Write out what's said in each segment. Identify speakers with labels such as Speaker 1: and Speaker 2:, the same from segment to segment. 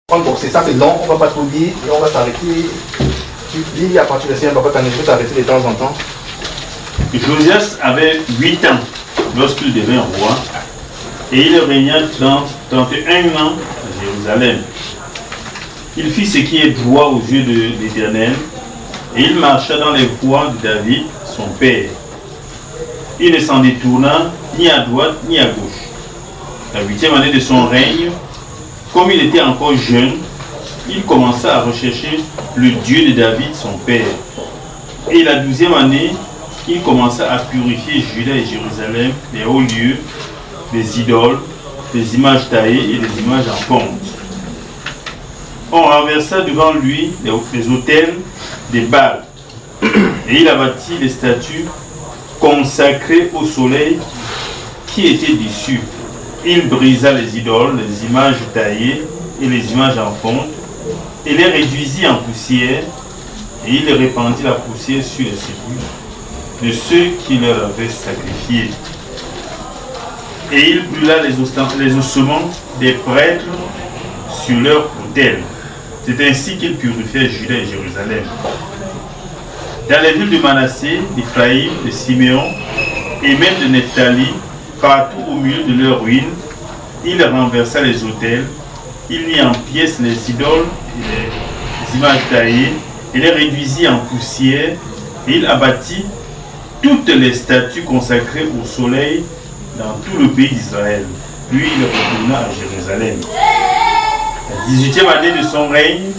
Speaker 1: Bon, c'est ça, c'est long, on va pas trop lire et on va s'arrêter. Tu lis à partir de 5 ans, papa, je vais t'arrêter de temps en temps.
Speaker 2: Josias avait 8 ans lorsqu'il devint roi et il régna 31 ans à Jérusalem. Il fit ce qui est droit aux yeux de l'Éternel et il marcha dans les voies de David, son père. Il ne s'en détourna ni à droite ni à gauche. La 8e année de son règne, comme il était encore jeune, il commença à rechercher le Dieu de David, son père. Et la 12e année, il commença à purifier Juda et Jérusalem, les hauts lieux, les idoles, les images taillées et les images en fonte. On renversa devant lui les autels des Baals, et il abattit les statues consacrées au soleil qui étaient dessus. Il brisa les idoles, les images taillées et les images en fonte, et les réduisit en poussière, et il répandit la poussière sur les sépulcres de ceux qui leur avaient sacrifié. Et il brûla les ossements des prêtres sur leur autel. C'est ainsi qu'il purifiait Juda et Jérusalem. Dans les villes de Manassé, d'Éphraïm, de Siméon et même de Nephtali, partout au milieu de leurs ruines, il renversa les autels, il mit en pièces les idoles et les images taillées, et les réduisit en poussière, et il abattit toutes les statues consacrées au soleil dans tout le pays d'Israël. Puis il retourna à Jérusalem. La 18e année de son règne,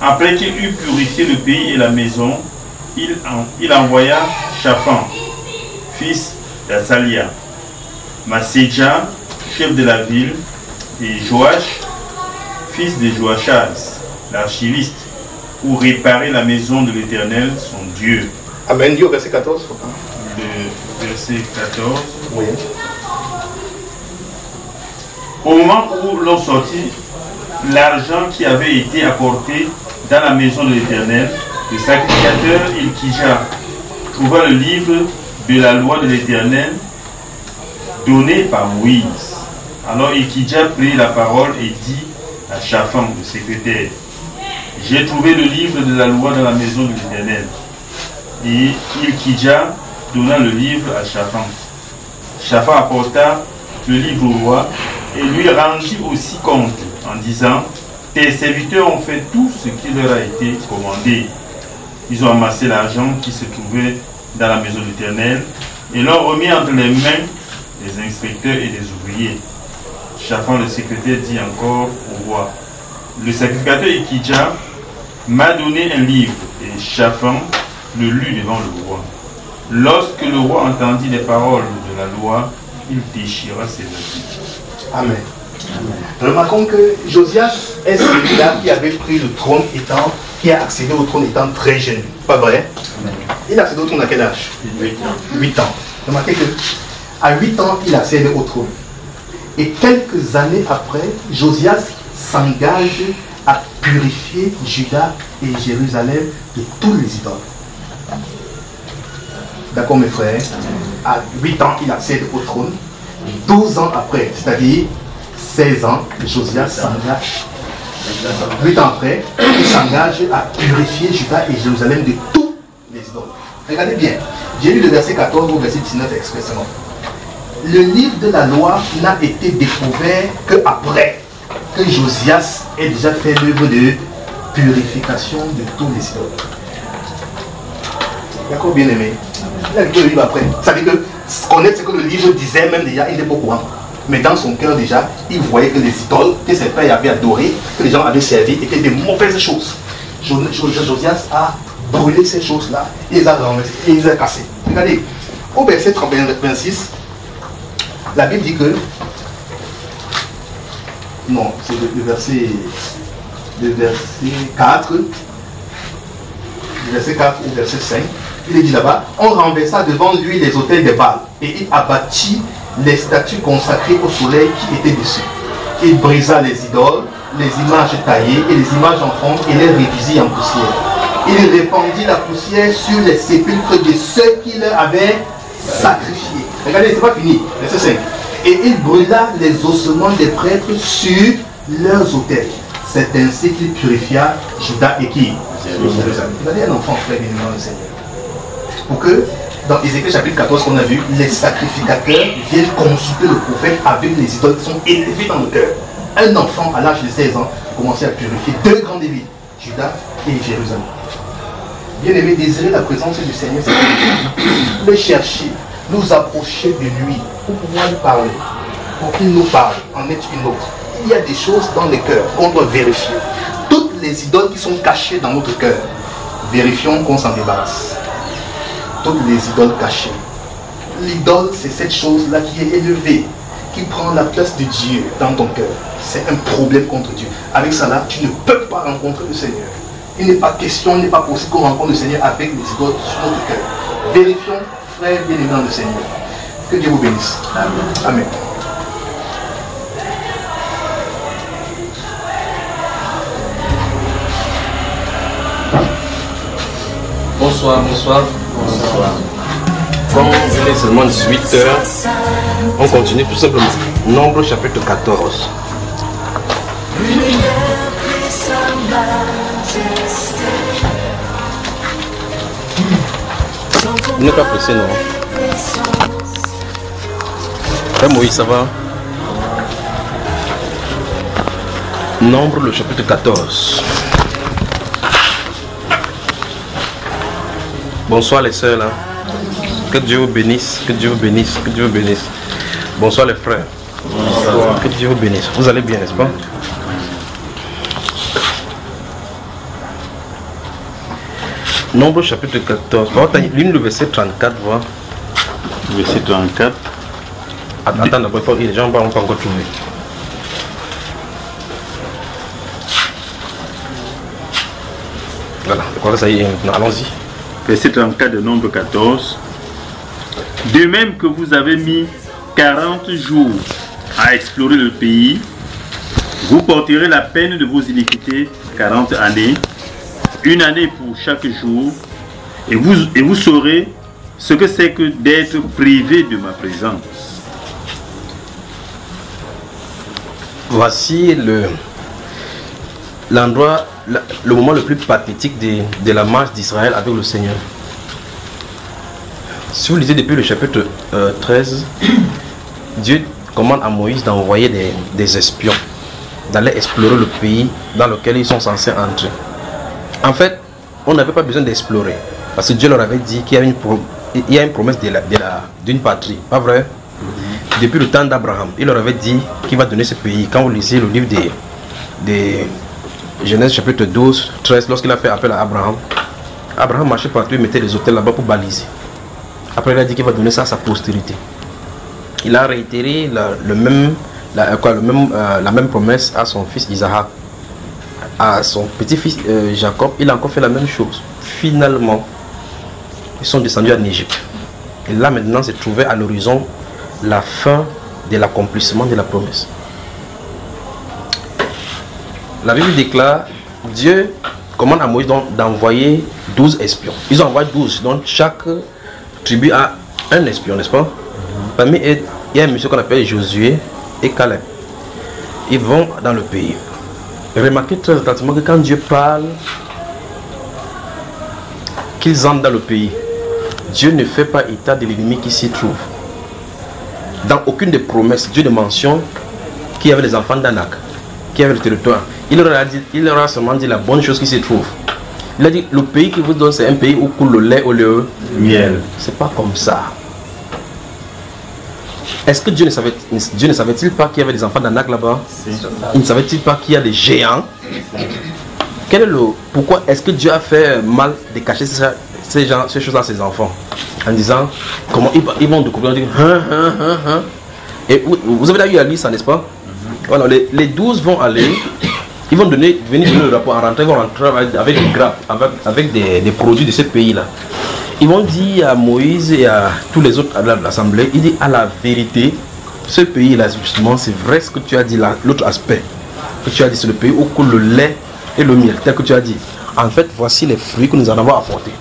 Speaker 2: après qu'il eut purifié le pays et la maison, il envoya Shaphan, fils d'Athalia, Maséja, chef de la ville, et Joach, fils de Joachaz, l'archiviste, pour réparer la maison de l'Éternel, son Dieu.
Speaker 1: Amen. Dis au verset 14.
Speaker 2: Le verset 14.
Speaker 1: Oui.
Speaker 2: Au moment où l'on sortit l'argent qui avait été apporté dans la maison de l'Éternel, le sacrificateur Ilkija trouva le livre de la loi de l'Éternel donné par Moïse. Alors Ilkija prit la parole et dit à Shaphan, le secrétaire, « J'ai trouvé le livre de la loi dans la maison de l'Éternel. » Et Ilkija donna le livre à Shaphan. Shaphan apporta le livre au roi et lui rendit aussi compte en disant, « Tes serviteurs ont fait tout ce qui leur a été commandé. Ils ont amassé l'argent qui se trouvait dans la maison de l'Éternel et l'ont remis entre les mains des inspecteurs et des ouvriers. » Shaphan, le secrétaire, dit encore au roi, « Le sacrificateur Ilkija m'a donné un livre. » Et Shaphan le lut devant le roi. Lorsque le roi entendit les paroles de la loi, il déchira ses vêtements.
Speaker 1: Amen. Remarquons que Josias est celui-là qui avait pris le trône qui a accédé au trône étant très jeune. Pas vrai? Amen. Il a accédé au trône à quel âge? 8 ans. Remarquez que à 8 ans, il accède au trône. Et quelques années après, Josias s'engage à purifier Juda et Jérusalem de tous les idoles. D'accord mes frères? À 8 ans, il accède au trône. 12 ans après, c'est-à-dire 16 ans, Josias s'engage. 8 ans après, il s'engage à purifier Juda et Jérusalem de tous les idoles. Regardez bien, j'ai lu le verset 14 au verset 19 expressément. Le livre de la loi n'a été découvert qu'après que Josias ait déjà fait l'œuvre de purification de tous les idoles. D'accord, bien aimé? Il a écrit le livre après. Ça veut dire que connaître ce que le livre disait, même déjà, il n'est pas au courant. Mais dans son cœur déjà, il voyait que les idoles que ses pères avaient adorées, que les gens avaient servi, étaient des mauvaises choses. Josias a brûlé ces choses-là, il les a renversées, et il les a cassées. Regardez, au verset 26, la Bible dit que, non, c'est le verset 4, le verset 4 au verset 5, il est dit là-bas, on renversa devant lui les autels de Baal et il abattit les statues consacrées au soleil qui étaient dessus. Il brisa les idoles, les images taillées et les images en fonte et les réduisit en poussière. Il répandit la poussière sur les sépulcres de ceux qui leur avaient sacrifiés. Regardez, c'est pas fini. Verset 5. Et il brûla les ossements des prêtres sur leurs autels. C'est ainsi qu'il purifia Juda et qui? Jérusalem. Il a dit un enfant, frère bien-aimé dans le Seigneur. Pour que, dans Ézéchiel chapitre 14 qu'on a vu, les sacrificateurs viennent consulter le prophète avec les idoles qui sont élevées dans le cœur. Un enfant à l'âge de 16 ans commençait à purifier deux grandes villes, Juda et Jérusalem. Bien-aimé, désirer la présence du Seigneur, c'est le chercher, nous approcher de lui pour pouvoir lui parler, pour qu'il nous parle en est une autre. Il y a des choses dans les cœurs qu'on doit vérifier. Toutes les idoles qui sont cachées dans notre cœur, vérifions qu'on s'en débarrasse. Toutes les idoles cachées. L'idole, c'est cette chose-là qui est élevée, qui prend la place de Dieu dans ton cœur. C'est un problème contre Dieu. Avec ça là, tu ne peux pas rencontrer le Seigneur. Il n'est pas question, il n'est pas possible qu'on rencontre le Seigneur avec les idoles sur notre cœur. Vérifions, frère bien-aimé dans le Seigneur. Que Dieu vous bénisse. Amen. Amen.
Speaker 3: Bonsoir, bonsoir. Bonsoir. Comme il est seulement 18h, on continue tout simplement. Nombre chapitre 14. Vous n'êtes pas pressé, non? Frère Moïse, ça va? Nombre, le chapitre 14. Bonsoir les sœurs là. Que Dieu vous bénisse, que Dieu vous bénisse, que Dieu vous bénisse. Bonsoir les frères. Bonsoir. Que Dieu vous bénisse. Vous allez bien, n'est-ce pas? Nombre chapitre 14. L'une le verset 34, voir.
Speaker 2: Verset 34.
Speaker 3: Attends, d'abord, les gens ne vont pas encore trouver. Voilà, je crois que ça y est, allons-y.
Speaker 2: Verset 34 de Nombre 14. De même que vous avez mis 40 jours à explorer le pays, vous porterez la peine de vos iniquités 40 années, une année pour chaque jour, et vous saurez ce que c'est que d'être privé de ma présence.
Speaker 3: Voici l'endroit, le moment le plus pathétique de la marche d'Israël avec le Seigneur. Si vous lisez depuis le chapitre 13, Dieu commande à Moïse d'envoyer des espions, d'aller explorer le pays dans lequel ils sont censés entrer. En fait, on n'avait pas besoin d'explorer, parce que Dieu leur avait dit qu'il y a une promesse d'une patrie, pas vrai? Depuis le temps d'Abraham, il leur avait dit qu'il va donner ce pays. Quand vous lisez le livre des Genèse chapitre 12, 13, lorsqu'il a fait appel à Abraham, Abraham marchait partout, il mettait des hôtels là-bas pour baliser. Après, il a dit qu'il va donner ça à sa postérité. Il a réitéré la même promesse à son fils Isaac. À son petit-fils Jacob, il a encore fait la même chose. Finalement, ils sont descendus en Égypte. Et là, maintenant, s'est trouvé à l'horizon la fin de l'accomplissement de la promesse. La Bible déclare, Dieu commande à Moïse d'envoyer 12 espions. Ils ont envoyé 12, donc chaque tribu a un espion, n'est-ce pas? Parmi eux, il y a un monsieur qu'on appelle Josué et Caleb. Ils vont dans le pays. Remarquez très attentivement que quand Dieu parle qu'ils entrent dans le pays, Dieu ne fait pas état de l'ennemi qui s'y trouve. Dans aucune des promesses, Dieu ne mentionne qu'il y avait les enfants d'Anak, qu'il y avait le territoire. Il leur a seulement dit la bonne chose qui s'y trouve. Il a dit, le pays qui vous donne, c'est un pays où coule le lait, le miel. C'est pas comme ça. Est-ce que Dieu ne savait-il pas qu'il y avait des enfants d'Anak là-bas? Il ne savait-il pas qu'il y a des géants? Pourquoi est-ce que Dieu a fait mal de cacher ces choses à ses enfants? En disant, comment ils vont découvrir, dire, Et vous avez eu à lire ça, n'est-ce pas? Voilà, les 12 vont aller, ils vont venir donner le rapport, ils vont rentrer avec des grappes, avec des produits de ce pays-là. Ils vont dire à Moïse et à tous les autres de l'assemblée, ils disent à la vérité, ce pays-là, justement, c'est vrai ce que tu as dit là, l'autre aspect que tu as dit, c'est le pays où coule le lait et le miel, tel que tu as dit. En fait, voici les fruits que nous en avons apportés.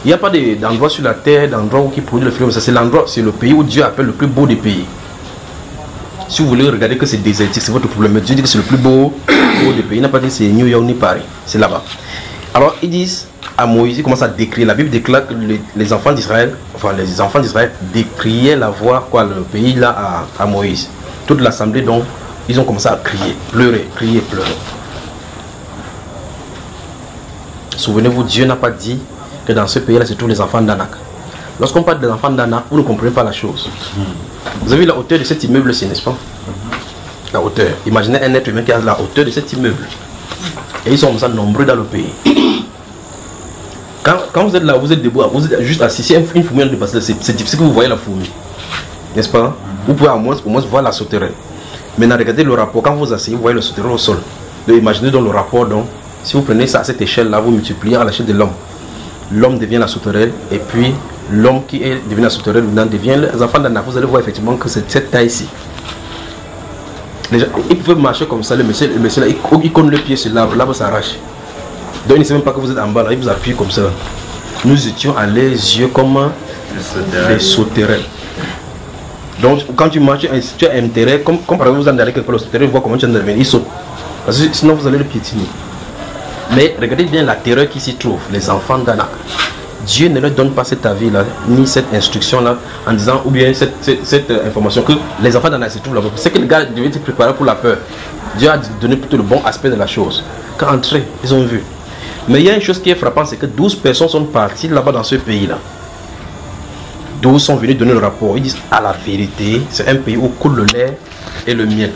Speaker 3: Il n'y a pas d'endroit sur la terre, d'endroit qui produit le fruit, mais c'est l'endroit, c'est le pays où Dieu appelle le plus beau des pays. Si vous voulez regarder que c'est désertique, c'est votre problème. Mais Dieu dit que c'est le plus beau du pays. Il n'a pas dit que c'est New York ni Paris. C'est là-bas. Alors ils disent à Moïse, ils commencent à décrire. La Bible déclare que les enfants d'Israël, décriaient la voix, le pays là à Moïse. Toute l'assemblée, donc, ils ont commencé à crier, pleurer, crier, pleurer. Souvenez-vous, Dieu n'a pas dit que dans ce pays-là, c'est tous les enfants d'Anak. Lorsqu'on parle des enfants d'Anak, vous ne comprenez pas la chose. Vous avez vu la hauteur de cet immeuble-ci, n'est-ce pas? La hauteur. Imaginez un être humain qui a la hauteur de cet immeuble. Et ils sont comme ça nombreux dans le pays. Quand vous êtes là, vous êtes debout, vous êtes juste assis. Si une fourmi de passer, c'est difficile que vous voyez la fourmi. N'est-ce pas? Vous pouvez au moins voir la sauterelle. Maintenant, regardez le rapport. Quand vous asseyez, vous voyez le sauterelle au sol. Donc, imaginez donc le rapport. Donc, si vous prenez ça à cette échelle-là, vous multipliez à l'échelle de l'homme. L'homme devient la sauterelle. Et puis, l'homme qui est devenu la sauterelle, devient les enfants d'Anak. Vous allez voir effectivement que c'est cette taille-ci. Ils peuvent marcher comme ça. Le monsieur là, il conne le pied sur l'arbre. L'arbre s'arrache. Donc, il ne sait même pas que vous êtes en bas. Là, il vous appuie comme ça. Nous étions à les yeux comme des sauterelles. Donc, quand tu marches, tu as intérêt, comme par exemple, vous allez aller quelque part, le sauterelle, vous voyez comment tu vas devenir, il saute. Parce que sinon, vous allez le piétiner. Mais regardez bien la terreur qui s'y trouve, les enfants d'Anak. Dieu ne leur donne pas cet avis-là, ni cette instruction-là, en disant, ou bien cette information, que les enfants d'Anak se trouvent là-bas. C'est que les gars devaient se préparer pour la peur. Dieu a donné plutôt le bon aspect de la chose. Quand entrés, ils ont vu. Mais il y a une chose qui est frappante, c'est que 12 personnes sont parties là-bas dans ce pays-là. 12 sont venus donner le rapport. Ils disent, à la vérité, c'est un pays où coule le lait et le miel.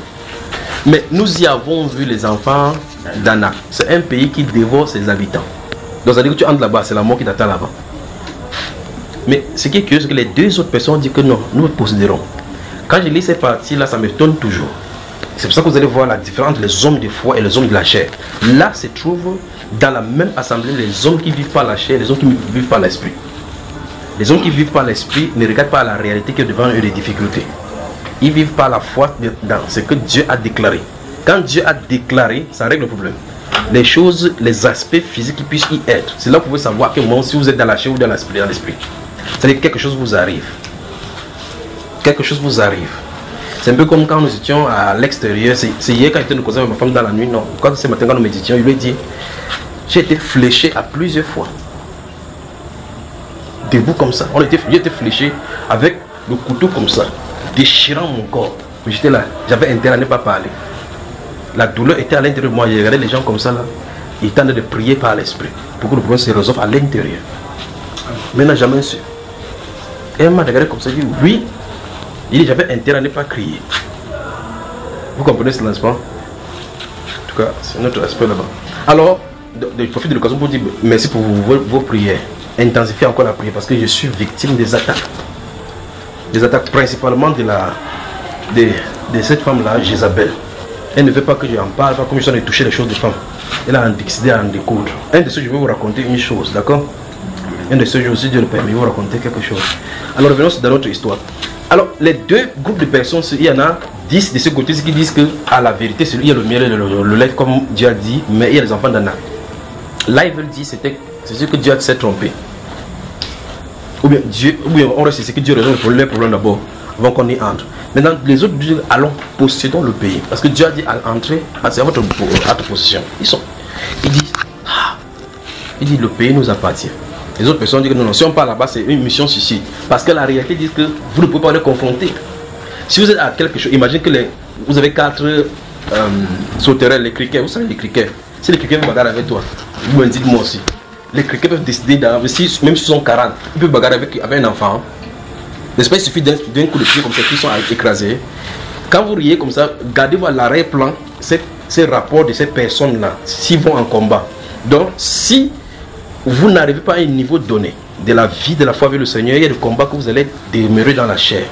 Speaker 3: Mais nous y avons vu les enfants d'Anak. C'est un pays qui dévore ses habitants. Donc ça veut dire que tu entres là-bas, c'est la mort qui t'attend là-bas. Mais ce qui est curieux, c'est que les deux autres personnes disent que non, nous posséderons. Quand je lis ces parties-là, ça m'étonne toujours. C'est pour ça que vous allez voir la différence entre les hommes de foi et les hommes de la chair. Là se trouvent dans la même assemblée les hommes qui vivent par la chair et les hommes qui vivent par l'esprit. Les hommes qui vivent par l'esprit ne regardent pas la réalité qui est devant eux, les difficultés. Ils vivent par la foi dans ce que Dieu a déclaré. Quand Dieu a déclaré, ça règle le problème. Les choses, les aspects physiques qui puissent y être. C'est là que vous pouvez savoir à quel moment, si vous êtes dans la chair ou dans l'esprit. C'est-à-dire que quelque chose vous arrive. Quelque chose vous arrive. C'est un peu comme quand nous étions à l'extérieur. C'est hier quand j'étais nous causant avec ma femme dans la nuit. Non, quand ce matin quand nous méditions, il lui a dit, j'ai été fléché à plusieurs fois. Debout comme ça. J'ai été fléché avec le couteau comme ça, déchirant mon corps. Mais j'étais là, j'avais intérêt à ne pas parler. La douleur était à l'intérieur de moi. J'ai regardé les gens comme ça là. Ils étaient en train de prier par l'esprit pour que le problème se résolve à l'intérieur. Mais il n'a jamais su. Et elle m'a regardé comme ça, il dit oui. Il dit j'avais intérêt à ne pas crier. Vous comprenez cela, n'est-ce pas? En tout cas, c'est notre aspect là-bas. Alors, je profite de l'occasion pour dire merci pour vos prières. Intensifiez encore la prière parce que je suis victime des attaques. Des attaques principalement de cette femme-là, Jézabel. Elle ne veut pas que je en parle, pas comme je suis en train de toucher les choses de femmes. Elle a décidé à en découdre. Un de ceux, je vais vous raconter une chose, d'accord? Un de ceux, je aussi Dieu le permet, je vais vous raconter quelque chose. Alors revenons dans notre histoire. Alors, les deux groupes de personnes, il y en a 10 de ce côté qui disent que, à la vérité, il y a le miel et le lait, comme Dieu a dit, mais il y a les enfants d'Anak. Là, ils veulent dire c'est ce que Dieu s'est trompé. Ou bien, on reste ici, que Dieu résout les problèmes d'abord, avant qu'on y entre. Maintenant, les autres disent, allons, possédons le pays. Parce que Dieu a dit, à entrer, c'est à votre possession. Il dit, le pays nous appartient. Les autres personnes disent que non, si on part là-bas, c'est une mission suicide. Parce que la réalité dit que vous ne pouvez pas les confronter. Si vous êtes à quelque chose, imaginez que vous avez 4 sauterelles, les criquets, vous savez les criquets. Si les criquets veulent bagarrer avec toi, vous me dites moi aussi. Les criquets peuvent décider, même s'ils sont 40, ils peuvent bagarrer avec un enfant. N'est-ce pas, il suffit d'un coup de pied comme ça, qu'ils sont écrasés. Quand vous riez comme ça, gardez-vous à l'arrière-plan ces rapports de ces personnes-là, s'ils vont en combat. Donc, si vous n'arrivez pas à un niveau donné de la vie, de la foi avec le Seigneur, il y a des combats que vous allez demeurer dans la chair.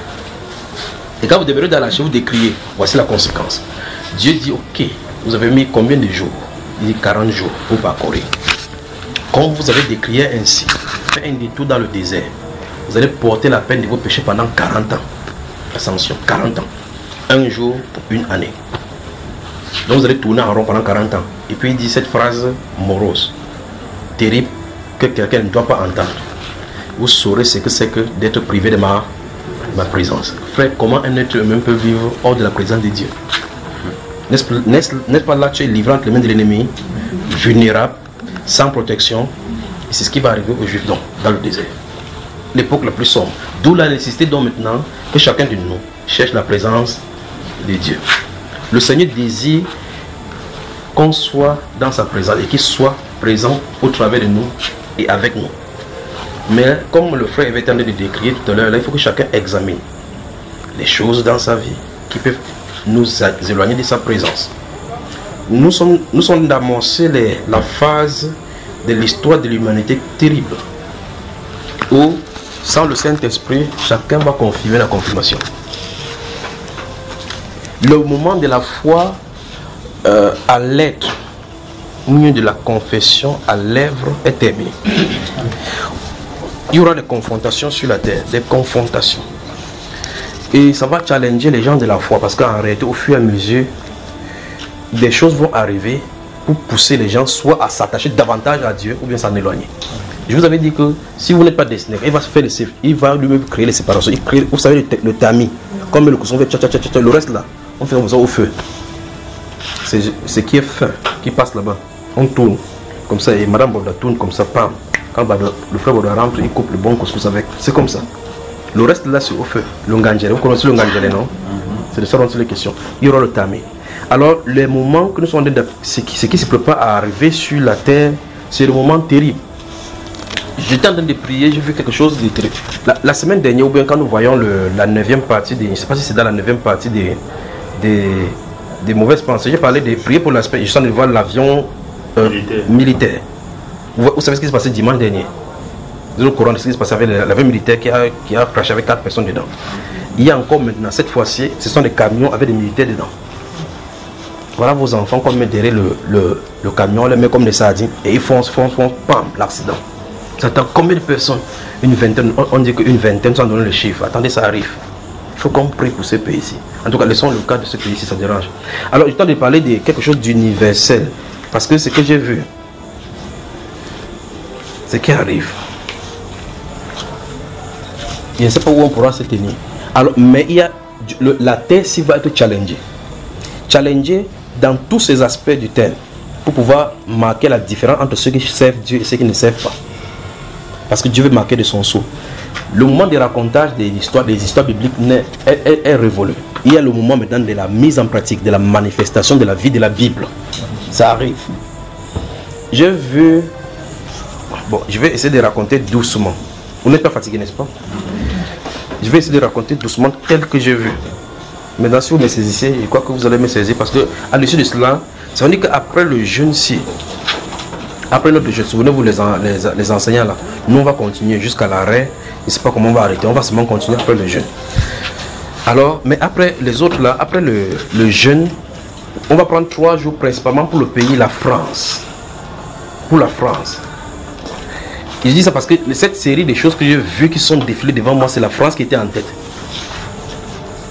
Speaker 3: Et quand vous demeurez dans la chair, vous décriez. Voici la conséquence. Dieu dit, ok, vous avez mis combien de jours? Il dit 40 jours pour parcourir. Quand vous avez décrié ainsi, faites un détour dans le désert. Vous allez porter la peine de vos péchés pendant 40 ans. Attention, 40 ans. Un jour pour une année. Donc vous allez tourner en rond pendant 40 ans. Et puis il dit cette phrase morose, terrible, que quelqu'un ne doit pas entendre. Vous saurez ce que c'est que d'être privé de ma présence. frère, comment un être humain peut vivre hors de la présence de Dieu? N'est-ce pas là tu es livré entre les mains de l'ennemi, vulnérable, sans protection? Et c'est ce qui va arriver aux Juifs dans le désert. L'époque la plus sombre. D'où la nécessité donc maintenant que chacun de nous cherche la présence de Dieu. Le Seigneur désire qu'on soit dans sa présence et qu'il soit présent au travers de nous et avec nous. Mais comme le frère avait tenté de décrire tout à l'heure, il faut que chacun examine les choses dans sa vie qui peuvent nous éloigner de sa présence. Nous sommes d'amorcer la phase de l'histoire de l'humanité terrible où, sans le Saint-Esprit, chacun va confirmer la confirmation. Le moment de la foi à l'être, ou mieux de la confession à lèvres, est terminé. Il y aura des confrontations sur la terre, des confrontations. Et ça va challenger les gens de la foi, parce qu'en réalité, au fur et à mesure, des choses vont arriver pour pousser les gens soit à s'attacher davantage à Dieu ou bien s'en éloigner. Je vous avais dit que si vous n'êtes pas destiné, il va lui-même créer les séparations. Il crée, vous savez, le tamis, comme le cousson fait le reste là, on fait comme ça au feu. C'est ce qui est fin, qui passe là-bas. On tourne comme ça, et Madame Borda tourne comme ça, pam. Quand le frère Borda rentre, il coupe le bon couscous avec. C'est comme ça. Le reste là, c'est au feu. Le ngangere, vous connaissez le ngangere, non? C'est de ça dont c'est les questions. Il y aura le tamis. Alors, les moments que nous sommes ce qui se prépare à arriver sur la terre, c'est le moment terrible. J'étais en train de prier, j'ai vu quelque chose de terrible. La semaine dernière, ou bien quand nous voyons la 9e partie, je ne sais pas si c'est dans la 9e partie des mauvaises pensées, j'ai parlé de prier pour l'aspect, je suis en train de voir l'avion militaire. Vous savez ce qui s'est passé dimanche dernier? Au courant de ce qui s'est passé avec l'avion militaire qui a crashé avec 4 personnes dedans. Il y a encore maintenant, cette fois-ci, ce sont des camions avec des militaires dedans. Voilà vos enfants qu'on met derrière le camion, on les met comme des sardines et ils foncent, pam, l'accident. Ça attend combien de personnes? Une vingtaine, on dit qu'une vingtaine sans donner le chiffre. Attendez, ça arrive. Il faut qu'on prie pour ce pays-ci. En tout cas, laissons le cas de ce pays-ci, ça dérange. Alors, je tente de parler de quelque chose d'universel. Parce que ce que j'ai vu, ce qui arrive, je ne sais pas où on pourra se tenir. Alors, mais il y a la terre s'y va être challengée. Challengée dans tous ces aspects du terme. Pour pouvoir marquer la différence entre ceux qui servent Dieu et ceux qui ne servent pas. Parce que Dieu veut marquer de son sceau. Le moment du racontage des histoires bibliques est révolu. Il y a le moment maintenant de la mise en pratique, de la manifestation de la vie de la Bible. Ça arrive. J'ai vu... Bon, je vais essayer de raconter doucement. Vous n'êtes pas fatigué, n'est-ce pas? Je vais essayer de raconter doucement tel que j'ai vu. Maintenant, si vous me saisissez, je crois que vous allez me saisir. Parce que à l'issue de cela, ça veut dire qu'après le jeûne-ci, après notre jeûne, souvenez-vous les enseignants là, nous on va continuer jusqu'à l'arrêt. Je ne sais pas comment on va arrêter, on va seulement continuer après le jeûne. Alors, mais après les autres là, après le jeûne, on va prendre 3 jours principalement pour le pays, la France. Pour la France. Et je dis ça parce que cette série de choses que j'ai vues qui sont défilées devant moi, c'est la France qui était en tête.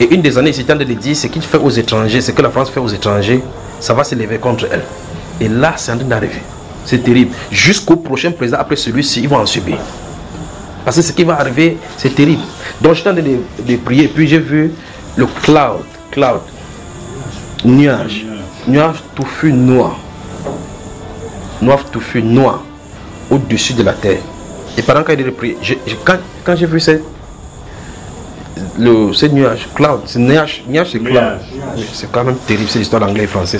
Speaker 3: Et une des années, c'était de dire ce qu'il fait aux étrangers, ce que la France fait aux étrangers, ça va s'élever contre elle. Et là, c'est en train d'arriver. C'est terrible. Jusqu'au prochain président, après celui-ci, ils vont en subir. Parce que ce qui va arriver, c'est terrible. Donc, j'étais en train de prier. Puis j'ai vu le cloud. Nuage touffu noir. Touffu noir. Au-dessus de la terre. Et pendant qu'il a prié, quand j'ai vu ce nuage, cloud, c'est nuage, c'est cloud. Oui, c'est quand même terrible, c'est l'histoire d'anglais et français.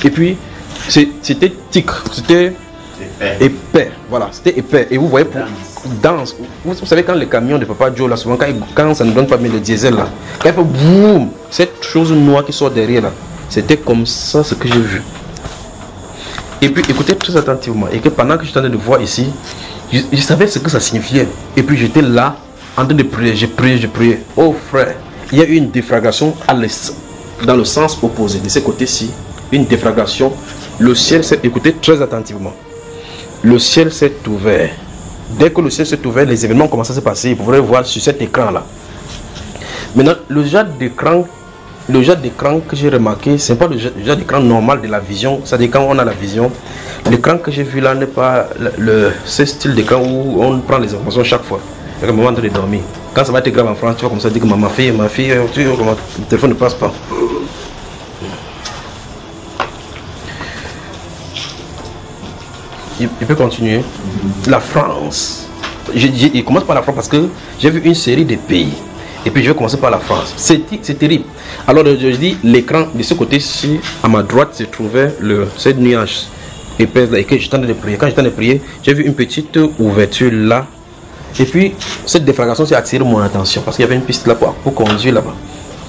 Speaker 3: Et puis, c'était tigre, c'était épais, voilà, c'était épais. Et vous voyez, danse, vous savez quand les camions de Papa Joe, là, souvent quand ça ne donne pas bien le diesel, là, quand il fait boum, cette chose noire qui sort derrière, là, c'était comme ça ce que j'ai vu. Et puis, écoutez très attentivement, et que pendant que j'étais en train de voir ici, je savais ce que ça signifiait. Et puis j'étais là, en train de prier, j'ai prié. Oh frère, il y a eu une déflagration dans le sens opposé, de ce côté-ci, une déflagration. Le ciel s'est, écoutez très attentivement, le ciel s'est ouvert. Dès que le ciel s'est ouvert, les événements commencent à se passer. Vous pourrez voir sur cet écran-là. Maintenant, le genre d'écran que j'ai remarqué, ce n'est pas le genre d'écran normal de la vision. C'est-à-dire quand on a la vision, l'écran que j'ai vu là n'est pas ce style d'écran où on prend les informations chaque fois. À un moment de dormir. Quand ça va être grave en France, tu vas comme ça dire que ma fille, tu vois comment le téléphone ne passe pas. Il peut continuer. La France. Il commence par la France parce que j'ai vu une série de pays. Et puis je vais commencer par la France. C'est terrible. Alors je dis l'écran de ce côté-ci, à ma droite, se trouvait ce nuage épaisse là, et que j'étais en train de prier. Quand j'étais en train de prier, j'ai vu une petite ouverture là. Et puis cette déflagration s'est attiré mon attention parce qu'il y avait une piste là pour conduire là-bas.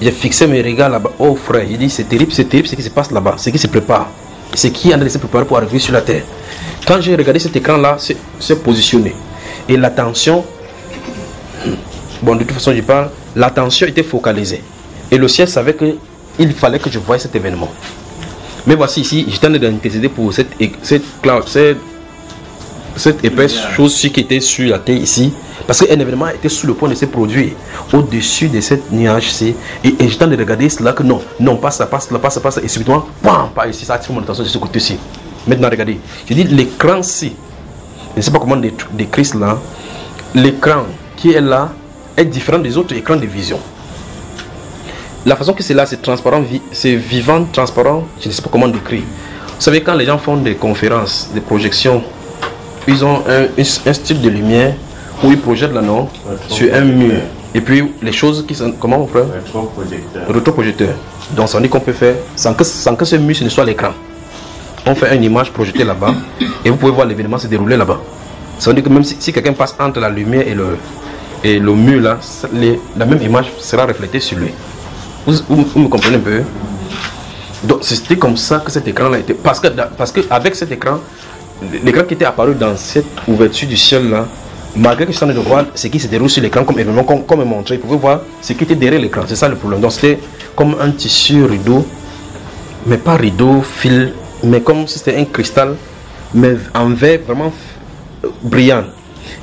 Speaker 3: J'ai fixé mes regards là-bas. Oh frère, il dit c'est terrible ce qui se passe là-bas, ce qui se prépare. Ce qui est en train de se préparer pour arriver sur la terre. Quand j'ai regardé cet écran là, c'est positionné. Et l'attention, bon de toute façon je parle, l'attention était focalisée. Et le ciel savait qu'il fallait que je voie cet événement. Mais voici ici, j'étais en train d'intercéder pour cette épaisse chose qui était sur la terre ici. Parce qu'un événement était sur le point de se produire au-dessus de cette nuage-ci. Et j'étais en train de regarder cela que non, pas ça, pas ça. Et subitement, bam, pas ici, ça attire mon attention de ce côté-ci. Maintenant, regardez, je dis l'écran-ci. Je ne sais pas comment décrire cela. L'écran qui est là est différent des autres écrans de vision. La façon que c'est là, c'est transparent, c'est vivant, transparent, je ne sais pas comment décrire. Vous savez, quand les gens font des conférences, des projections, ils ont un style de lumière où ils projettent là, non, sur un mur. Et puis les choses qui sont, comment on fait? Rétroprojecteur. Donc ça veut dire qu'on peut faire, sans que ce mur ce ne soit l'écran. On fait une image projetée là-bas et vous pouvez voir l'événement se dérouler là-bas. Ça veut dire que même si quelqu'un passe entre la lumière et le mur là, la même image sera reflétée sur lui. Vous me comprenez un peu? Donc c'était comme ça que cet écran là était. Parce que avec cet écran, l'écran qui était apparu dans cette ouverture du ciel là, malgré que je suis en train de voir ce qui se déroule sur l'écran comme événement, comme montré, vous pouvez voir ce qui était derrière l'écran. C'est ça le problème. Donc c'était comme un tissu rideau, mais pas rideau, fil, mais comme si c'était un cristal, mais en verre vraiment brillant.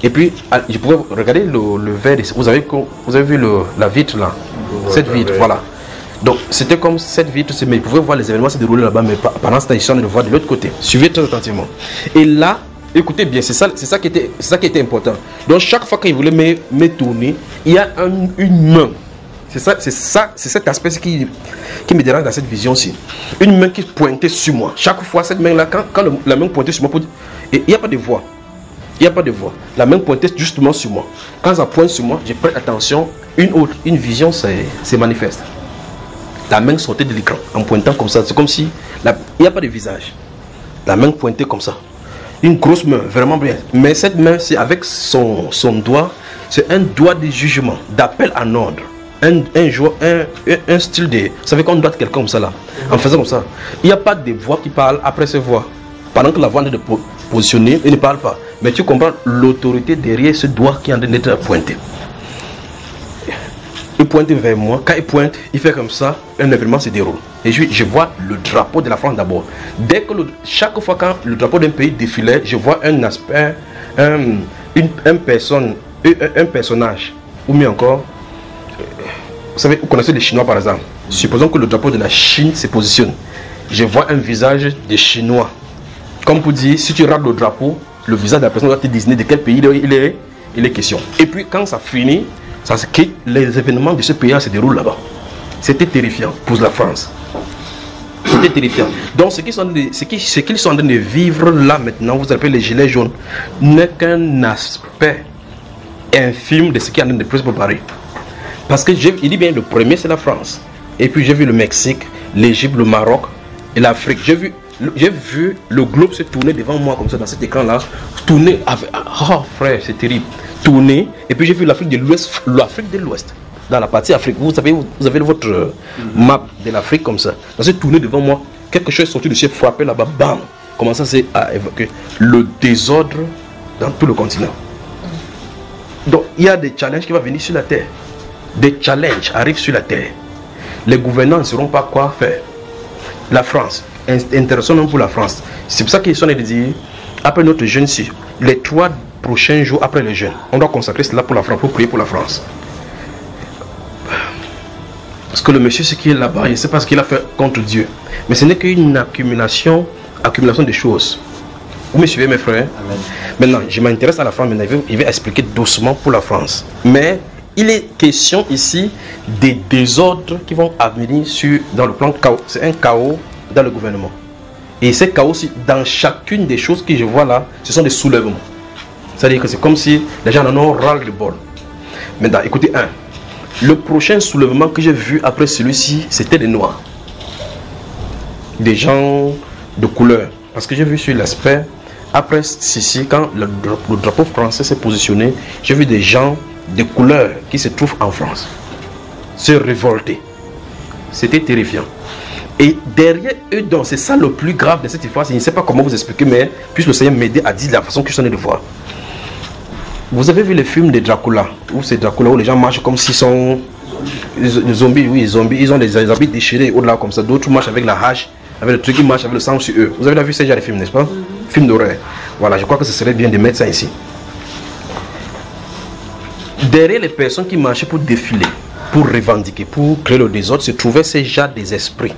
Speaker 3: Et puis je pouvais regarder le verre. Vous avez vu la vitre là, cette vitre, voilà. Donc c'était comme cette vitre, mais vous pouvez voir les événements se dérouler là-bas, mais pendant ce temps, ils sont en train de voir de l'autre côté. Suivez très attentivement. Et là, écoutez bien, c'est ça qui était important. Donc chaque fois qu'il voulait me tourner, il y a une main. C'est cet aspect qui me dérange dans cette vision-ci. Une main qui pointait sur moi. Chaque fois, cette main-là, quand la main pointait sur moi, il n'y a pas de voix. Il n'y a pas de voix. La main pointait justement sur moi. Quand ça pointe sur moi, je prête attention. Une vision se manifeste. La main sortait de l'écran en pointant comme ça. C'est comme si il n'y a pas de visage. La main pointait comme ça. Une grosse main, vraiment bien. Mais cette main, c'est avec son doigt. C'est un doigt de jugement, d'appel à ordre. Un style de... Vous savez qu'on doit quelqu'un comme ça là. En faisant comme ça. Il n'y a pas de voix qui parle après ces voix. Pendant que la voix est de positionner, il ne parle pas. Mais tu comprends l'autorité derrière ce doigt qui est en train d'être pointé. Il pointe vers moi. Quand il pointe, il fait comme ça. Un événement se déroule. Et je vois le drapeau de la France d'abord. Dès que chaque fois quand le drapeau d'un pays défilait, je vois un aspect, un personnage. Ou mieux encore, vous savez, vous connaissez les Chinois par exemple. Supposons que le drapeau de la Chine se positionne. Je vois un visage de Chinois. Comme pour dire, si tu rates le drapeau, le visage de la personne doit te désigner de quel pays il est question. Et puis quand ça finit, ça se quitte, les événements de ce pays se déroulent là-bas. C'était terrifiant pour la France. C'était terrifiant. Donc ce qu'ils sont en train de vivre là maintenant, vous appelez les gilets jaunes, n'est qu'un aspect infime de ce qui est en train de se préparer. Parce que il dit bien, le premier c'est la France. Et puis j'ai vu le Mexique, l'Égypte, le Maroc et l'Afrique. J'ai vu le globe se tourner devant moi comme ça dans cet écran là. Tourner avec... Oh frère, c'est terrible. Tourner. Et puis j'ai vu l'Afrique de l'Ouest. L'Afrique de l'Ouest. Dans la partie Afrique. Vous savez, vous avez votre map de l'Afrique comme ça. Dans cette tournée devant moi, quelque chose est sorti de chez frappé là-bas. Bam. Comment ça c'est à évoquer le désordre dans tout le continent. Donc il y a des challenges qui vont venir sur la terre. Des challenges arrivent sur la terre. Les gouvernants ne sauront pas quoi faire. La France, intéressons-nous pour la France. C'est pour ça qu'ils sont en train de dire, après notre jeûne ci, les 3 prochains jours après le jeûne, on doit consacrer cela pour la France, pour prier pour la France. Parce que le monsieur, ce qui est là-bas, il ne sait pas ce qu'il a fait contre Dieu. Mais ce n'est qu'une accumulation de choses. Vous me suivez mes frères? Amen. Maintenant, je m'intéresse à la France, maintenant il va expliquer doucement pour la France. Mais il est question ici des désordres qui vont venir dans le plan chaos. C'est un chaos dans le gouvernement. Et ces chaos, dans chacune des choses que je vois là, ce sont des soulèvements. C'est-à-dire que c'est comme si les gens en ont ras le bol. Maintenant, écoutez, le prochain soulèvement que j'ai vu après celui-ci, c'était des Noirs. Des gens de couleur. Parce que j'ai vu sur l'aspect, après ceci, quand le drapeau français s'est positionné, j'ai vu des gens de couleur qui se trouvent en France se révolter. C'était terrifiant. Et derrière eux, donc, c'est ça le plus grave de cette histoire. Je ne sais pas comment vous expliquer, mais puisse le Seigneur m'aider à dire de la façon que je suis en train de voir. Vous avez vu les films de Dracula, où c'est Dracula où les gens marchent comme s'ils sont des zombies, oui, zombies, ils ont des habits déchirés au-delà comme ça, d'autres marchent avec la hache, avec le truc qui marche avec le sang sur eux. Vous avez vu ces genre de films, n'est-ce pas? Films d'horreur. Voilà, je crois que ce serait bien de mettre ça ici. Derrière les personnes qui marchaient pour défiler, pour revendiquer, pour créer le désordre, se trouvaient ces gens des esprits.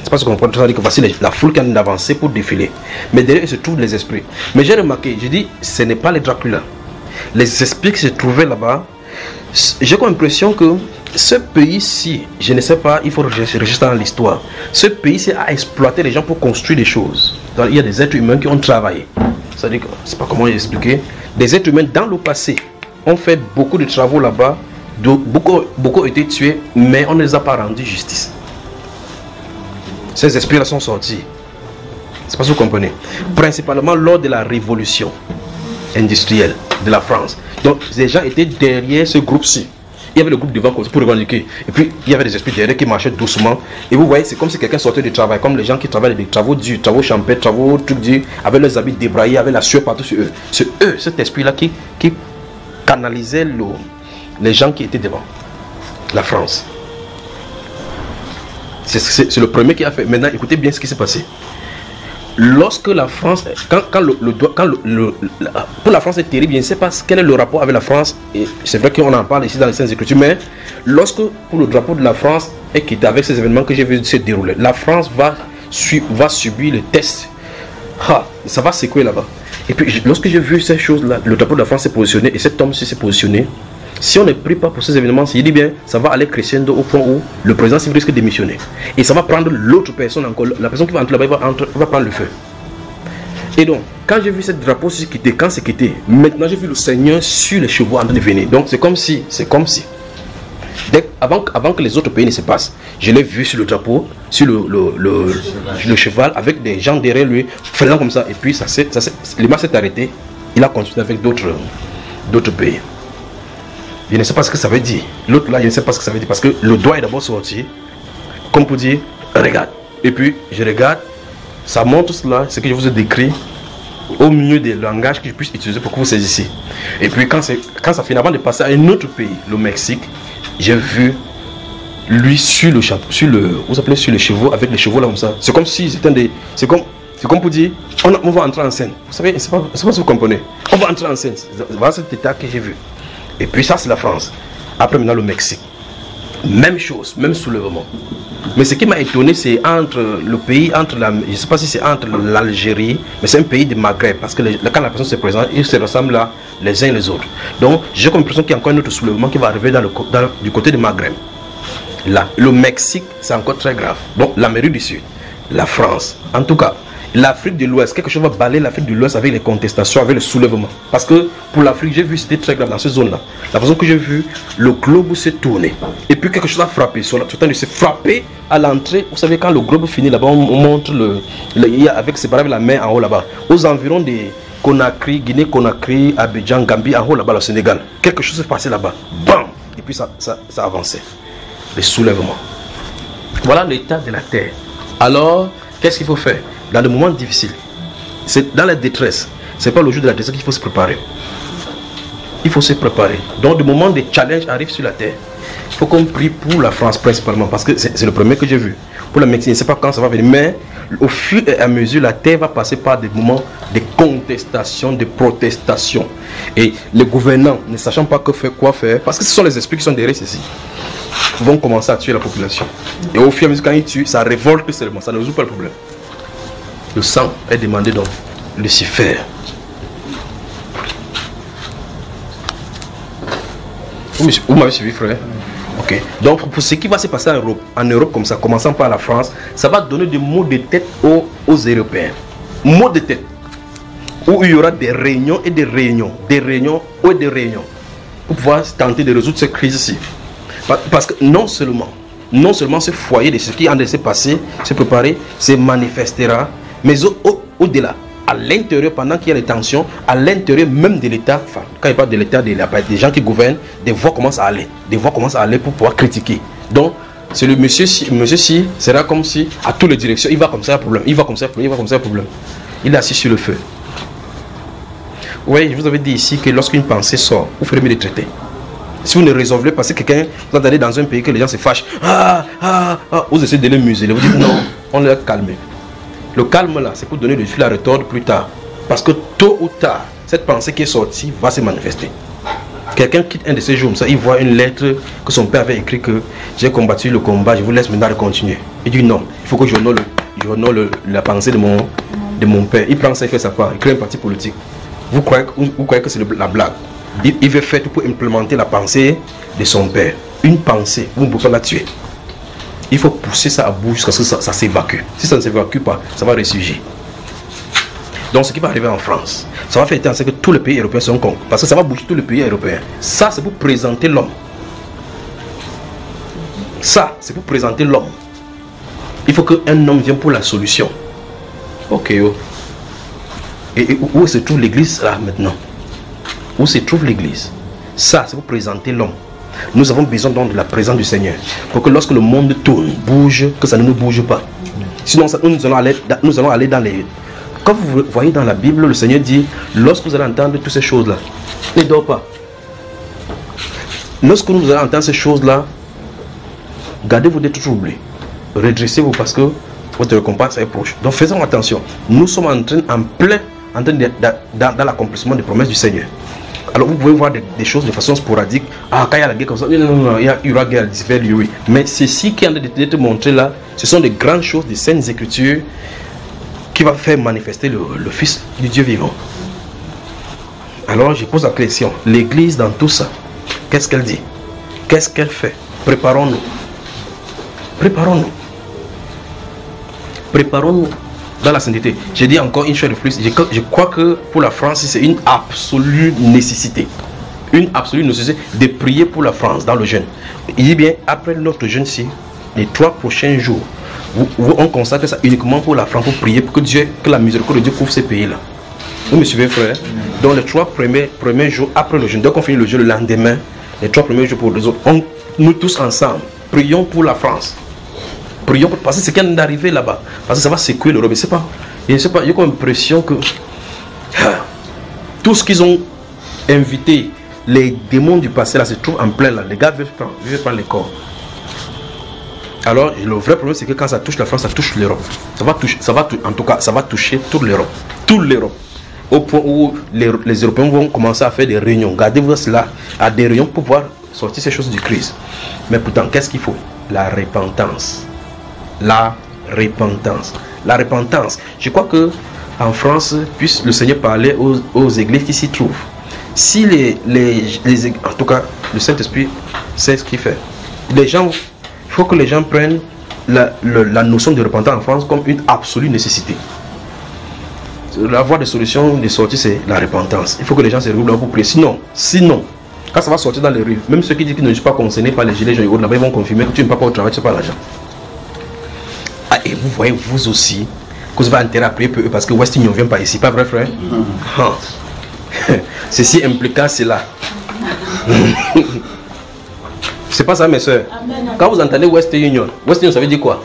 Speaker 3: C'est pas ce qu'on comprend, c'est-à-dire que voici la foule qui a avancé pour défiler. Mais derrière, se trouvent les esprits. Mais j'ai remarqué, j'ai dit, ce n'est pas les Dracula. Les esprits qui se trouvaient là-bas, j'ai comme impression que ce pays-ci, je ne sais pas, il faut rechercher dans l'histoire. Ce pays-ci a exploité les gens pour construire des choses. Donc, il y a des êtres humains qui ont travaillé. C'est-à-dire que, je ne sais pas comment expliquer. Des êtres humains dans le passé ont fait beaucoup de travaux là-bas. Beaucoup ont été tués, mais on ne les a pas rendus justice. Ces esprits-là sont sortis. C'est pas ce que vous comprenez. Principalement lors de la révolution industrielle de la France. Donc, les gens étaient derrière ce groupe-ci. Il y avait le groupe devant pour revendiquer. Et puis, il y avait des esprits derrière qui marchaient doucement. Et vous voyez, c'est comme si quelqu'un sortait du travail. Comme les gens qui travaillent des travaux durs, travaux champêtres, travaux trucs durs, avec leurs habits débraillés, avec la sueur partout sur eux. C'est eux, cet esprit-là, qui canalisait les gens qui étaient devant. La France. C'est le premier qui a fait. Maintenant, écoutez bien ce qui s'est passé. Lorsque la France, pour la France c'est terrible, je ne sais pas quel est le rapport avec la France, et c'est vrai qu'on en parle ici dans les Saintes Écritures, mais lorsque pour le drapeau de la France est quitté avec ces événements que j'ai vu se dérouler, la France va subir le test. Ça va secouer là-bas. Et puis lorsque j'ai vu ces choses-là, le drapeau de la France s'est positionné et cet homme s'est positionné. Si on ne prie pas pour ces événements, il dit bien, ça va aller crescendo au point où le président risque de démissionner. Et ça va prendre l'autre personne encore. La personne qui va entrer là-bas va prendre le feu. Et donc, quand j'ai vu ce drapeau se quitter, quand c'est quitté, maintenant j'ai vu le Seigneur sur les chevaux en train de venir. Donc c'est comme si. Avant que les autres pays ne se passent, je l'ai vu sur le drapeau, sur le cheval, avec des gens derrière lui, faisant comme ça. Et puis le match s'est arrêté. Il a continué avec d'autres pays. Je ne sais pas ce que ça veut dire. L'autre là, je ne sais pas ce que ça veut dire. Parce que le doigt est d'abord sorti. Comme pour dire, regarde. Et puis, je regarde. Ça montre cela, ce que je vous ai décrit. Au milieu des langages que je puisse utiliser pour que vous saisissiez. Et puis, quand ça finit, avant de passer à un autre pays, le Mexique, j'ai vu lui sur le chevaux, avec les chevaux là comme ça. C'est comme si c'était des. C'est comme pour dire, on va entrer en scène. Vous savez, c'est pas si vous comprenez. On va entrer en scène. Voilà cet état que j'ai vu. Et puis ça c'est la France. Après maintenant le Mexique. Même chose, même soulèvement. Mais ce qui m'a étonné c'est entre le pays, je ne sais pas si c'est entre l'Algérie, mais c'est un pays du Maghreb. Parce que quand la personne se présente, ils se ressemblent là les uns et les autres. Donc j'ai comme l'impression qu'il y a encore un autre soulèvement qui va arriver du côté du Maghreb. Là, le Mexique c'est encore très grave. Donc l'Amérique du Sud, la France, en tout cas. L'Afrique de l'Ouest, quelque chose va balayer l'Afrique de l'Ouest avec les contestations, avec le soulèvement. Parce que pour l'Afrique, j'ai vu c'était très grave dans cette zone-là. La façon que j'ai vu, le globe s'est tourné. Et puis quelque chose a frappé. Sur il s'est frappé à l'entrée. Vous savez, quand le globe finit là-bas, on montre c'est pareil avec la main en haut là-bas. Aux environs des Conakry, Guinée-Conakry, Abidjan, Gambie, en haut là-bas, le Sénégal. Quelque chose s'est passé là-bas. Bam! Et puis ça avançait. Les soulèvements. Voilà l'état de la terre. Alors, qu'est-ce qu'il faut faire? Dans le moment difficile, c'est dans la détresse, c'est pas le jour de la détresse qu'il faut se préparer. Il faut se préparer. Donc, le moment des challenges arrive sur la terre. Il faut qu'on prie pour la France principalement, parce que c'est le premier que j'ai vu. Pour la Mexique, je ne sais pas quand ça va venir, mais au fur et à mesure, la terre va passer par des moments de contestation, de protestation. Et les gouvernants, ne sachant pas quoi faire, parce que ce sont les esprits qui sont derrière ceci, vont commencer à tuer la population. Et au fur et à mesure, quand ils tuent, ça révolte seulement, ça ne résout pas le problème. Le sang est demandé donc Lucifer. Vous m'avez suivi, frère? Ok. Donc, pour ce qui va se passer en Europe comme ça, commençant par la France, ça va donner des maux de tête aux Européens. Maux de tête. Où il y aura des réunions et des réunions. Des réunions et des réunions. Pour pouvoir tenter de résoudre cette crise-ci. Parce que non seulement ce foyer de ce qui est en train de se passer, se préparer, se manifestera, mais au-delà, à l'intérieur, pendant qu'il y a des tensions, à l'intérieur même de l'État, enfin, quand il parle de l'État, des gens qui gouvernent, des voix commencent à aller. Des voix commencent à aller pour pouvoir critiquer. Donc, c'est le monsieur si sera comme si, à toutes les directions, il va comme ça, problème, il va comme ça, il va comme ça, problème. Il est assis sur le feu. Oui, je vous avais dit ici que lorsqu'une pensée sort, vous ferez mieux de traiter. Si vous ne résolvez pas, c'est quelqu'un, vous allez dans un pays que les gens se fâchent, vous essayez de les museler, vous dites non, on les a calmés. Le calme là, c'est pour donner le fil à retordre plus tard. Parce que tôt ou tard, cette pensée qui est sortie va se manifester. Quelqu'un quitte un de ces jours, ça, il voit une lettre que son père avait écrit que j'ai combattu le combat, je vous laisse maintenant continuer. Il dit non, il faut que j'honore la pensée de mon père. Il prend ça, il fait sa part, il crée un parti politique. Vous croyez que c'est la blague? Il veut faire tout pour implémenter la pensée de son père. Une pensée, vous ne pouvez pas la tuer. Il faut pousser ça à bout jusqu'à ce que ça s'évacue. Si ça ne s'évacue pas, ça va ressurgir. Donc ce qui va arriver en France, ça va faire en sorte que tous les pays européens seront contre. Parce que ça va bouger tous les pays européens. Ça, c'est pour présenter l'homme. Ça, c'est pour présenter l'homme. Il faut qu'un homme vienne pour la solution. Ok. Et où se trouve l'église là maintenant? Où se trouve l'église? Ça, c'est pour présenter l'homme. Nous avons besoin donc de la présence du Seigneur. Pour que lorsque le monde tourne, bouge, que ça ne nous bouge pas. Sinon, nous allons aller dans les... Quand vous voyez dans la Bible, le Seigneur dit, lorsque vous allez entendre toutes ces choses-là, ne dors pas. Lorsque vous allez entendre ces choses-là, gardez-vous d'être troublés. Redressez-vous parce que votre récompense est proche. Donc faisons attention. Nous sommes en plein dans l'accomplissement des promesses du Seigneur. Alors vous pouvez voir des choses de façon sporadique. Quand il y a la guerre comme ça, non, il y aura guerre divers, oui. Mais ceci qui est en train d'être montré là, ce sont des grandes choses des Saintes Écritures qui va faire manifester le Fils du Dieu vivant. Alors je pose la question, l'Église dans tout ça, qu'est-ce qu'elle dit? Qu'est-ce qu'elle fait? Préparons-nous. Préparons-nous. Préparons-nous dans la sainteté. J'ai dit encore une chose de plus, je crois que pour la France, c'est une absolue nécessité. Une absolue nécessité de prier pour la France dans le jeûne. Il dit bien, après notre jeûne-ci, les 3 prochains jours, on consacre ça uniquement pour la France, pour prier, pour que la miséricorde de Dieu couvre ces pays-là. Vous me suivez, frère? Donc les 3 premiers jours après le jeûne, dès qu'on finit le jeûne le lendemain, les 3 premiers jours pour les autres, nous tous ensemble, prions pour la France. Prions parce que c'est qu'il y a d'arriver là-bas. Parce que ça va secouer l'Europe. Je ne sais pas, il y a comme l'impression que tout ce qu'ils ont invité, les démons du passé là se trouvent en plein là. Les gars veulent prendre les corps. Alors le vrai problème c'est que quand ça touche la France, ça touche l'Europe. En tout cas, ça va toucher toute l'Europe. Toute l'Europe. Au point où les Européens vont commencer à faire des réunions. Gardez-vous cela à des réunions pour pouvoir sortir ces choses du Christ. Mais pourtant, qu'est-ce qu'il faut? La repentance. La repentance. La repentance. Je crois que en France, puisse le Seigneur parler aux églises qui s'y trouvent. Si en tout cas, le Saint-Esprit sait ce qu'il fait. Les gens, il faut que les gens prennent la notion de repentance en France comme une absolue nécessité. La voie de solution de sortie, c'est la repentance. Il faut que les gens se regroupent pour prier. Sinon, quand ça va sortir dans les rues, même ceux qui disent qu'ils ne sont pas concernés par les gilets jaunes, là-bas, ils vont confirmer que tu ne vas pas au travail, tu n'as pas l'argent. Et vous voyez, vous aussi, que vous avez intérêt à prier pour eux parce que West Union ne vient pas ici, pas vrai, frère? Ceci impliquant cela. C'est pas ça, mes soeurs. Quand vous entendez West Union, ça veut dire quoi?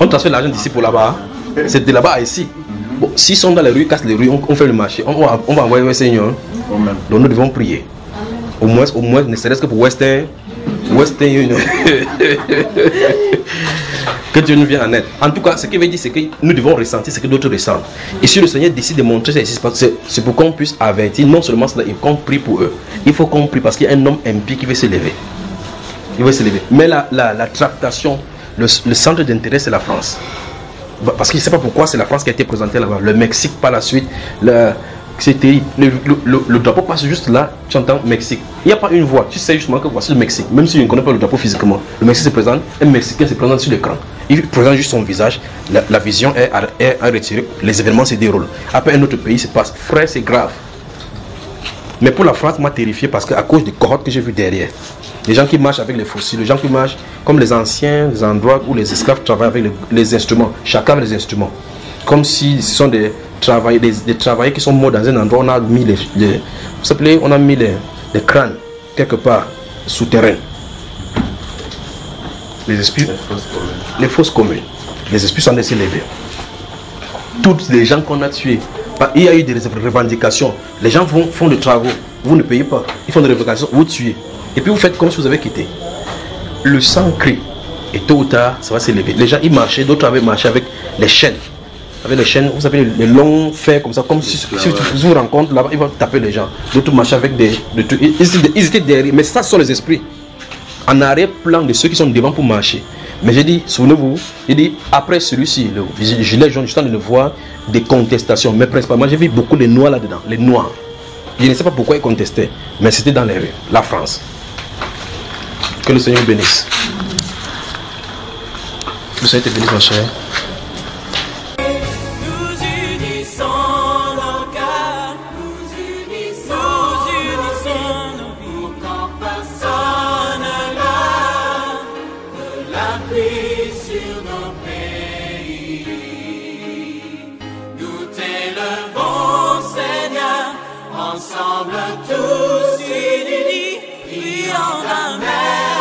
Speaker 3: On transfère l'argent d'ici pour là-bas. C'est de là-bas à ici. Bon, s'ils sont dans les rues, cassent les rues, on fait le marché. On va envoyer West Union. Donc nous devons prier. Au moins, ne serait-ce que pour Western Union. Que Dieu nous vienne en aide. En tout cas, ce qu'il veut dire, c'est que nous devons ressentir ce que d'autres ressentent. Et si le Seigneur décide de montrer ça, c'est pour qu'on puisse avertir, non seulement cela, il faut qu'on prie pour eux. Il faut qu'on prie parce qu'il y a un homme impie qui veut s'élever. Il veut s'élever. Mais la tractation, le centre d'intérêt, c'est la France. Parce qu'il ne sait pas pourquoi c'est la France qui a été présentée là-bas. Le Mexique par la suite, C'est terrible. Le drapeau passe juste là, tu entends Mexique. Il n'y a pas une voix. Tu sais justement que voici le Mexique. Même si je ne connais pas le drapeau physiquement, le Mexique se présente, un Mexicain se présente sur l'écran. Il présente juste son visage, la vision est à retirer, les événements se déroulent. Après, un autre pays se passe. Frère, c'est grave. Mais pour la France, m'a terrifié parce qu'à cause des cohortes que j'ai vues derrière, les gens qui marchent avec les fossiles, les gens qui marchent comme les anciens, les endroits où les esclaves travaillent avec les instruments, chacun avec les instruments. Comme si ce sont des travailleurs qui sont morts dans un endroit, on a mis on a mis les crânes quelque part souterrains. Les esprits, les fausses communes. Les esprits sont laissés lever. Toutes les gens qu'on a tués, il y a eu des revendications. Les gens font des travaux, vous ne payez pas. Ils font des revendications, vous tuez. Et puis vous faites comme si vous avez quitté. Le sang crie. Et tôt ou tard, ça va s'élever. Les gens, ils marchaient, d'autres avaient marché avec les chaînes. Avec les chaînes, vous savez, les longs fers comme ça, comme si vous rencontrez là-bas, ils vont taper les gens. D'autres marchaient avec des trucs. Ils étaient derrière, mais ça, ce sont les esprits. En arrière-plan de ceux qui sont devant pour marcher. Mais j'ai dit, souvenez-vous, il dit, après celui-ci, le gilet jaune, je suis en train de voir des contestations. Mais principalement, j'ai vu beaucoup de noirs là-dedans, les noirs. Je ne sais pas pourquoi ils contestaient, mais c'était dans les rues, la France. Que le Seigneur bénisse. Le Seigneur te bénisse, ma chère.
Speaker 4: Ensemble tous unis, prions la mer.